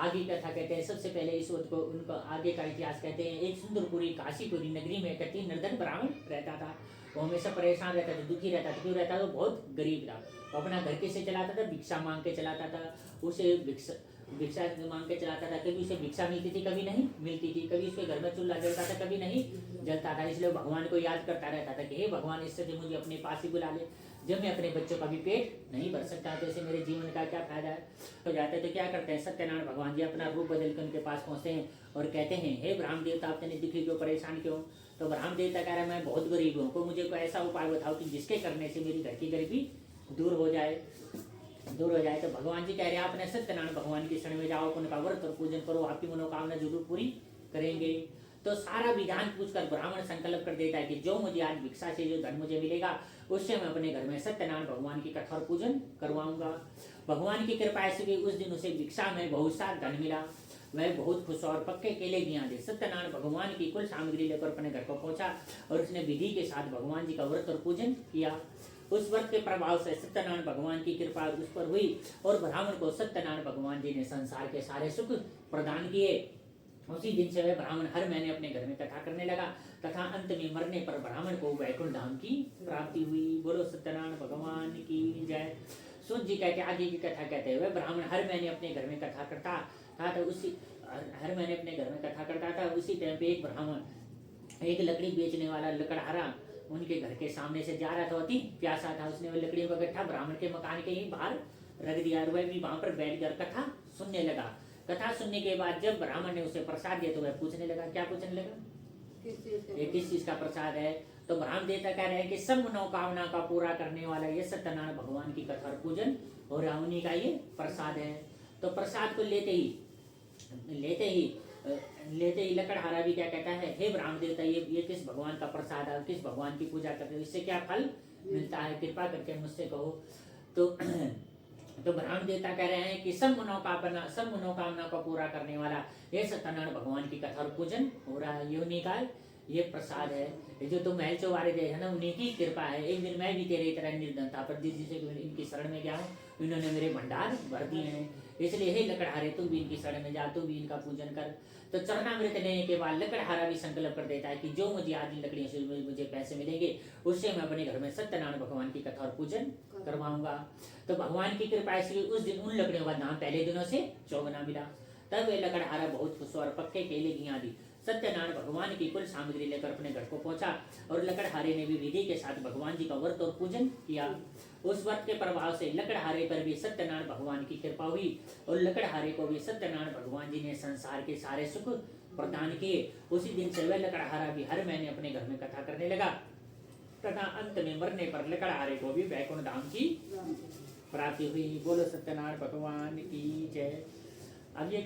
आगे कथा कहते हैं। सबसे पहले इस वक्त को उनको आगे का इतिहास कहते हैं। एक सुंदरपुरी काशीपुरी नगरी में कति निर्धन ब्राह्मण रहता था। वो हमेशा परेशान रहता था, दुखी रहता था। क्यों रहता था? वो बहुत गरीब था। वो अपना घर कैसे चलाता था? भिक्षा मांग के चलाता था। उसे भिक्षा मांग के चलाता था। कभी उसे भिक्षा मिलती थी, कभी नहीं मिलती थी। कभी उसके घर में चूल्हा जलता था, कभी नहीं जलता था। इसलिए भगवान को याद करता रहता था कि हे भगवान, इससे जो मुझे अपने पास ही बुला ले। जब मैं अपने बच्चों का भी पेट नहीं भर सकता तो ऐसे मेरे जीवन का क्या फायदा है। तो जाते तो क्या करते हैं, सत्यनारायण भगवान जी अपना रूप बदल कर उनके पास पहुंचते हैं और कहते हैं, हे ब्राह्मण देवता, आप इतने दुखी क्यों, परेशान क्यों? तो ब्राह्मण देवता कह रहा है, मैं बहुत गरीब हूँ, को मुझे कोई ऐसा उपाय बताओ कि जिसके करने से मेरी घर की गरीबी दूर हो जाए। तो भगवान जी कह रहे हैं, आपने सत्यनारायण भगवान की शरण में जाओ, उनका व्रत और पूजन करो, आपकी मनोकामना जरूर पूरी करेंगे। तो सारा विधान पूछकर ब्राह्मण संकल्प कर देता है कि जो मुझे आज भिक्षा से जो धन मुझे मिलेगा, उससे मैं अपने घर में सत्यनारायण भगवान की कठोर पूजन करवाऊंगा। भगवान की कृपा ऐसी कि उस दिन उसे भिक्षा में बहुत सा धन मिला। वह बहुत खुश और पक्के केले भी आंधे सत्यनारायण भगवान की कुल सामग्री लेकर अपने घर को पहुंचा और उसने विधि के साथ भगवान जी का व्रत और पूजन किया। उस व्रत के प्रभाव से सत्यनारायण भगवान की कृपा उस पर हुई और ब्राह्मण को सत्यनारायण भगवान जी ने संसार के सारे सुख प्रदान किए। उसी दिन से वह ब्राह्मण हर महीने अपने घर में कथा करने लगा तथा अंत में मरने पर ब्राह्मण को वैकुंठ धाम की प्राप्ति हुई। बोलो सत्यनारायण भगवान की जय। सूत जी कहते आगे की कथा कहते हुए ब्राह्मण हर महीने अपने घर में कथा करता था। तो उसी हर महीने अपने घर में कथा करता था। उसी टाइम पे एक ब्राह्मण, एक लकड़ी बेचने वाला लकड़हारा उनके घर के सामने से जा रहा था। अति प्यासा था। उसने वह लकड़ियों का गट्ठा ब्राह्मण के मकान के ही बाहर रख दिया और वह भी वहां पर बैठकर कथा सुनने लगा। कथा सुनने के बाद जब ब्राह्मण ने उसे प्रसाद दिया तो वह पूछने लगा, क्या पूछने लगा? ये किस चीज का प्रसाद है? तो ब्राह्मण देवता कह रहे हैं कि सब मनोकामना का पूरा करने वाला ये सत्यनारायण भगवान की कथा और पूजन और उन्हीं का ये प्रसाद है। तो प्रसाद को लेते ही लकड़हारा भी क्या कहता है, हे ब्राह्मण देवता, ये किस भगवान का प्रसाद है, किस भगवान की पूजा करते हो, इससे क्या फल मिलता है, कृपा करके मुझसे कहो। तो ब्राह्मण देवता कह रहे हैं कि सब मनोकामना को पूरा करने वाला ये सत्यनारायण भगवान की कथा और पूजन हो रहा है। ये उन्हीं का ये प्रसाद है। ये जो तुम महल चौबारे दे है ना, उन्हीं की कृपा है। एक दिन मैं भी तेरे तरह निर्धन था, पर जिस से इनकी शरण में गया हूँ, इन्होंने मेरे भंडार भर दिए हैं। इसलिए हे लकड़हारे, तू भी इनकी शरण में जा, तू भी इनका पूजन कर। तो चरणामृत लेने के बाद लकड़हारा भी संकल्प कर देता है कि जो मुझे आज इन लकड़ियों से मुझे पैसे मिलेंगे, उससे मैं अपने घर में सत्यनारायण भगवान की कथा और पूजन करवाऊंगा। तो भगवान की कृपा इसलिए उस दिन उन लकड़ियों का दाम पहले दिनों से चौगुना मिला। तब वे लकड़हारा बहुत खुश और पक्के केले की आदि सत्यनारायण भगवान की कुल सामग्री लेकर अपने घर को पहुंचा और लकड़हारे ने भी विधि के साथ भगवान जी का व्रत और पूजन किया। उस व्रत के प्रभाव से लकड़हारे पर भी सत्यनारायण भगवान की कृपा हुई और लकड़हारे को भी सत्यनारायण भगवान जी ने संसार के सारे सुख प्रदान किए। उसी दिन से वह लकड़हारा भी हर महीने अपने घर में कथा करने लगा तथा अंत में मरने पर लकड़हारे को भी वैकुंठ धाम की प्राप्ति हुई। बोलो सत्यनारायण भगवान की जय। अब ये